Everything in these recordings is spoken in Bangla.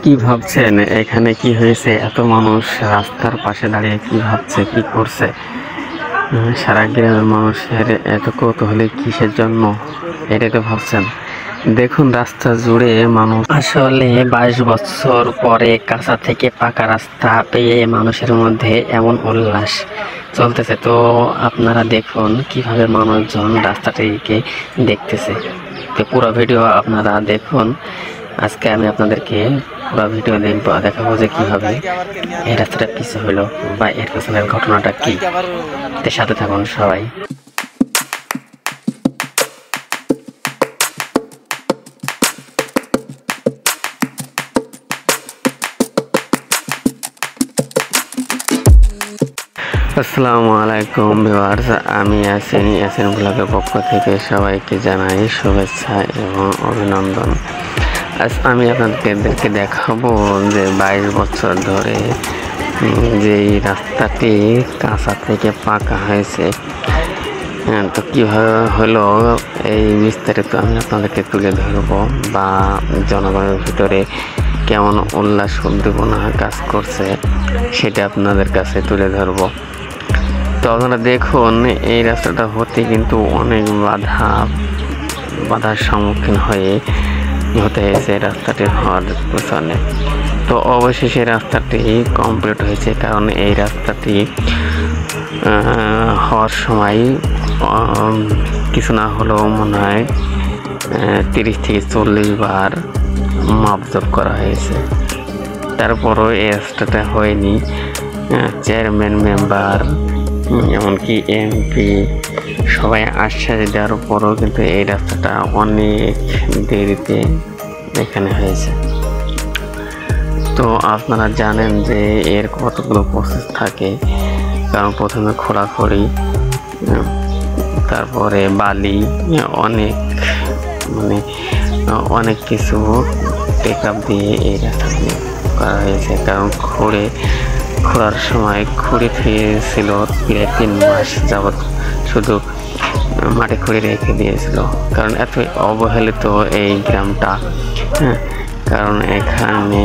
কি ভাবছেন এখানে কি হয়েছে? এত মানুষ রাস্তার পাশে দাঁড়িয়ে কি ভাবছে, কি করছে? সারা গ্রামের মানুষের এত কৌতূহলী কিসের জন্য, এটাই তো ভাবছেন। দেখুন রাস্তা জুড়ে মানুষ। আসলে 22 বছর পরে কাঁচা থেকে পাকা রাস্তা পেয়ে মানুষের মধ্যে এমন উল্লাস চলতেছে। তো আপনারা দেখুন কিভাবে মানুষজন রাস্তাটিকে দেখতেছে। তো পুরো ভিডিও আপনারা দেখুন। আজকে আমি আপনাদেরকে পুরো ভিডিও দেখাবো যে কিভাবে এই রাস্তাটা পিছু হলো বা এর পেছনের ঘটনাটা কি। সাথে থাকুন সবাই। আসসালামু আলাইকুম ভিউয়ার্স, আমি ইয়াসিন ব্লগের পক্ষ থেকে সবাইকে জানাই শুভেচ্ছা এবং অভিনন্দন। আজ আমি আপনাদেরকে দেখাবো যে 22 বছর ধরে যেই রাস্তাটি কাঁচা থেকে পাকা হয়েছে, তো কীভাবে হলো এই বিস্তারিত আমি আপনাদেরকে তুলে ধরবো, বা জনগণের ভিতরে কেমন উল্লাস উদ্দীপনা কাজ করছে সেটা আপনাদের কাছে তুলে ধরবো। তো আপনারা দেখুন এই রাস্তাটা হতে কিন্তু অনেক বাধার সম্মুখীন হতে হয়েছে রাস্তাটি হওয়ার পেছনে। তো অবশেষে রাস্তাটি কমপ্লিট হয়েছে, কারণ এই রাস্তাটি হওয়ার সময় কিছু না হলেও মনে হয় 30 থেকে 40 বার মাপজোপ করা হয়েছে। তারপরও এই রাস্তাটা হয়নি। চেয়ারম্যান, মেম্বার, এমনকি এমপি সবাই আশ্বাস দেওয়ার পরও কিন্তু এই রাস্তাটা অনেক দেরিতে এখানে হয়েছে। তো আপনারা জানেন যে এর কতগুলো প্রসেস থাকে, কারণ প্রথমে খোঁড়াখড়ি, তারপরে বালি, অনেক কিছু টেকআপ দিয়ে এই রাস্তাটি করা হয়েছে। কারণ খোঁড়ার সময় খুঁড়ে ফিরেছিল প্রায় 3 মাস যাবৎ, শুধু মাটি খুঁড়ে রেখে দিয়েছিল। কারণ এত অবহেলিত এই গ্রামটা, কারণ এখানে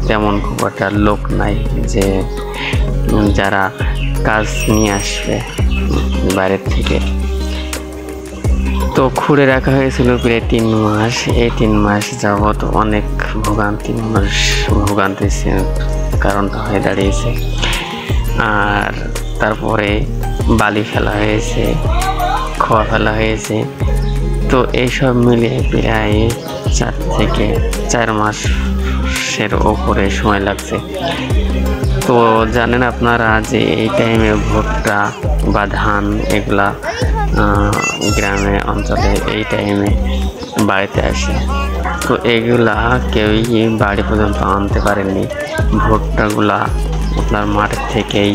তেমন খুব একটা লোক নাই যে যারা কাজ নিয়ে আসবে বাইরের থেকে। তো খুঁড়ে রাখা হয়েছিল প্রায় 3 মাস। এই 3 মাস যাবৎ অনেক ভোগান্তির কারণটা হয়ে দাঁড়িয়েছে। আর তারপরে বালি ফেলা হয়েছে, খোয়া ফেলা হয়েছে। তো এইসব মিলিয়ে প্রায় 4 থেকে 4 মাসের ওপরে সময় লাগছে। তো জানেন আপনারা যে এই টাইমে ভুট্টা বা ধান এগুলা গ্রামে অঞ্চলে এই টাইমে বাড়িতে আসে। তো এগুলা কেউই বাড়ি পর্যন্ত আনতে পারেনি। ভুট্টাগুলা আপনার মাঠের থেকেই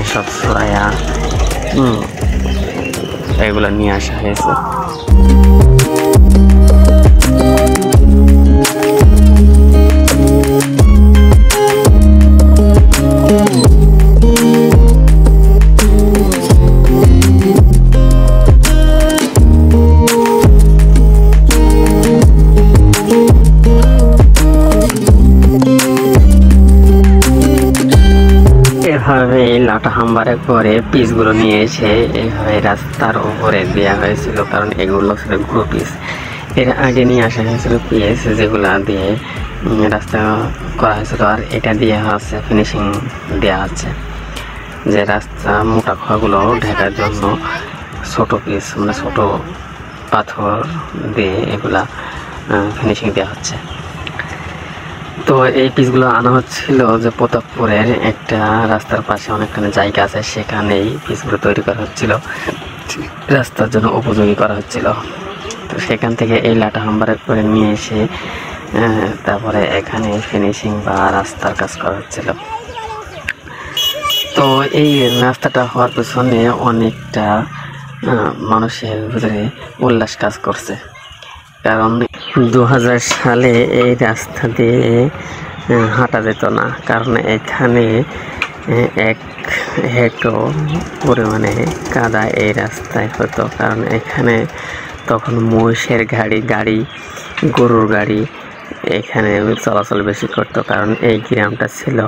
এসব ছড়াইয়া এগুলা নিয়ে আসা হয়েছে। এভাবে লাটা হাম্বারের পরে পিসগুলো নিয়ে এসে এইভাবে রাস্তার উপরে দেওয়া হয়েছিল, কারণ এগুলো ছিল গুঁড়ো পিস। এর আগে নিয়ে আসা হয়েছিল পিস, যেগুলো দিয়ে রাস্তা করা হয়েছিল। আর এটা দিয়ে হচ্ছে ফিনিশিং দেওয়া হচ্ছে, যে রাস্তা মোটা খোয়াগুলো ঢাকার জন্য ছোট পিস, ছোট পাথর দিয়ে এগুলা ফিনিশিং দেওয়া হচ্ছে। তো এই পিসগুলো আনা হচ্ছিল যে প্রতাপপুরের একটা রাস্তার পাশে অনেকখানি জায়গা আছে, সেখানেই পিসগুলো তৈরি করা হচ্ছিল, রাস্তার জন্য উপযোগী করা হচ্ছিল। তো সেখান থেকে এই লাটা হাম্বারে করে নিয়ে এসে তারপরে এখানে ফিনিশিং বা রাস্তার কাজ করা হচ্ছিল। তো এই রাস্তাটা হওয়ার পেছনে অনেকটা মানুষের ভিতরে উল্লাস কাজ করছে, কারণ 2000 সালে এই রাস্তা দিয়ে হাঁটা যেত না, কারণ এখানে 1 হেক্টর পরিমাণে কাদা এই রাস্তায় হতো। কারণ এখানে তখন মহিষের গাড়ি, গরুর গাড়ি এখানে চলাচল বেশি করতো, কারণ এই গ্রামটা ছিল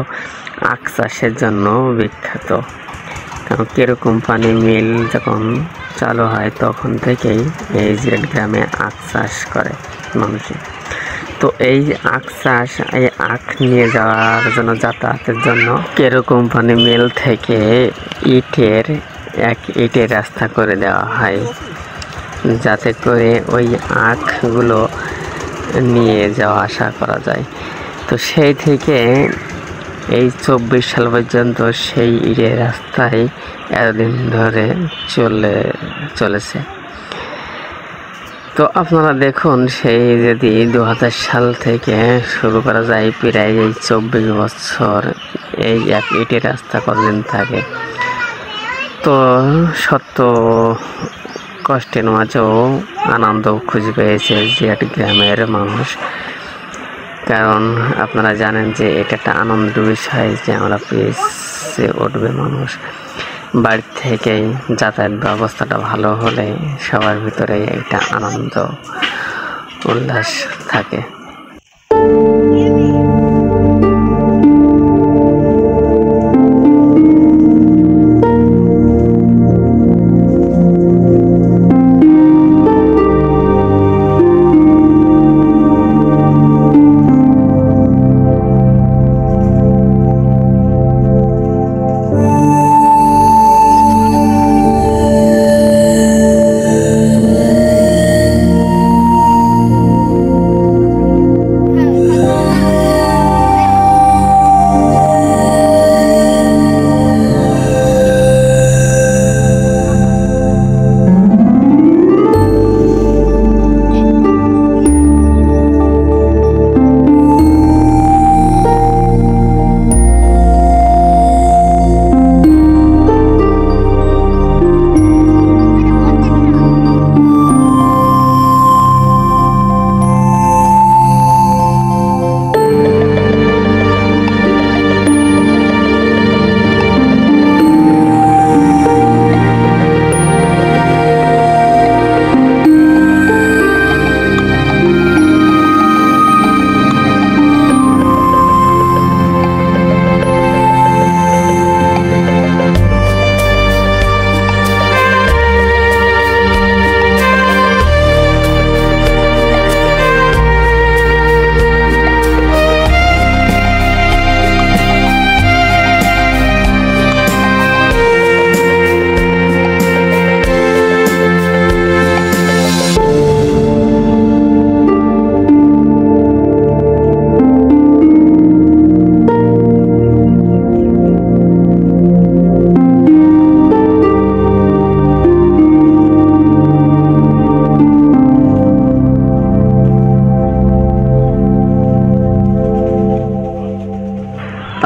আখ চাষের জন্য বিখ্যাত। কারণ কেরু কোম্পানি মিল যখন চালু হয় তখন থেকেই এই জিরাট গ্রামে আখ চাষ করে মানুষে। তো এই আখ চাষ, এই আখ নিয়ে যাওয়ার জন্য, যাতায়াতের জন্য কেরু কোম্পানি মিল থেকে ইটের রাস্তা করে দেওয়া হয়, যাতে করে ওই আখগুলো নিয়ে যাওয়া আসা করা যায়। তো সেই থেকে এই 24 সাল পর্যন্ত সেই ইটের রাস্তায় এতদিন ধরে চলেছে। তো আপনারা দেখুন, সেই যদি 2000 সাল থেকে শুরু করা যায়, প্রায় এই 24 বছর এই এক ইটের রাস্তা কতদিন থাকে। তো সত্য কষ্টের মাঝেও আনন্দ খুঁজে পেয়েছে জিরাট গ্রামের মানুষ। কারণ আপনারা জানেন যে এটা একটা আনন্দের বিষয় যে আমরা পিসে উঠবে মানুষ। বাড়ি থেকেই যাতায়াত ব্যবস্থাটা ভালো হলে সবার ভিতরে একটা আনন্দ উল্লাস থাকে।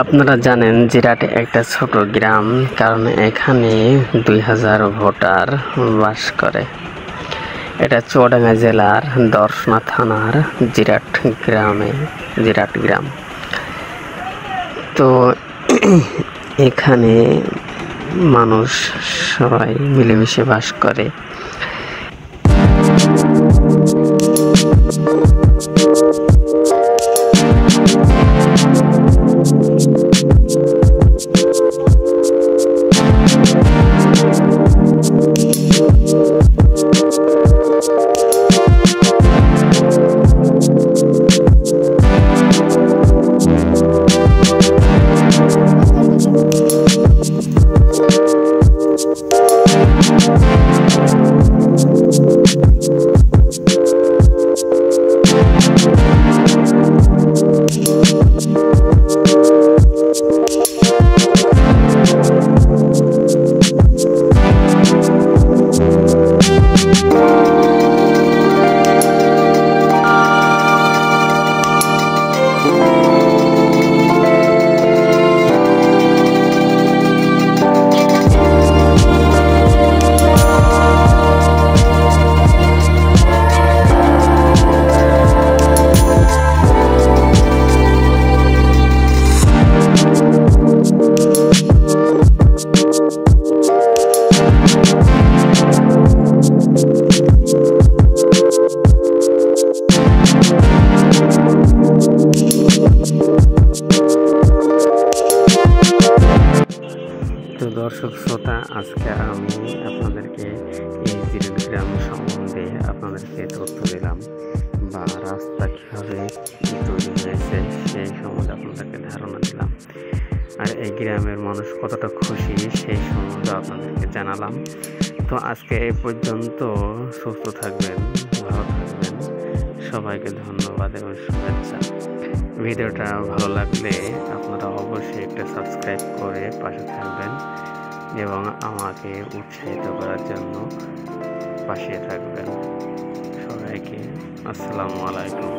আপনারা জানেন জিরাট একটা ছোট গ্রাম, কারণ এখানে 2000 ভোটার বাস করে। এটা চুয়াডাঙ্গা জেলার দর্শনা থানার জিরাট গ্রাম। তো এখানে মানুষ সবাই মিলেমিশে বাস করে। দর্শক শ্রোতা, আজকে আমি আপনাদেরকে এই জিরেল গ্রাম সম্বন্ধে আপনাদেরকে তথ্য দিলাম, বা রাস্তা কীভাবে তৈরি হয়েছে সেই সম্বন্ধে আপনাদেরকে ধারণা দিলাম। আর এই গ্রামের মানুষ কতটা খুশি সেই সম্বন্ধে আপনাদেরকে জানালাম। তো আজকে এই পর্যন্ত। সুস্থ থাকবেন, ভালো থাকবেন, সবাইকে ধন্যবাদ এবং শুভেচ্ছা। ভিডিওটা ভালো লাগলে আপনারা অবশ্যই একটা সাবস্ক্রাইব করে পাশে থাকবেন এবং আমাকে উৎসাহিত করার জন্য পাশে থাকবেন। সবাইকে আসসালামু আলাইকুম।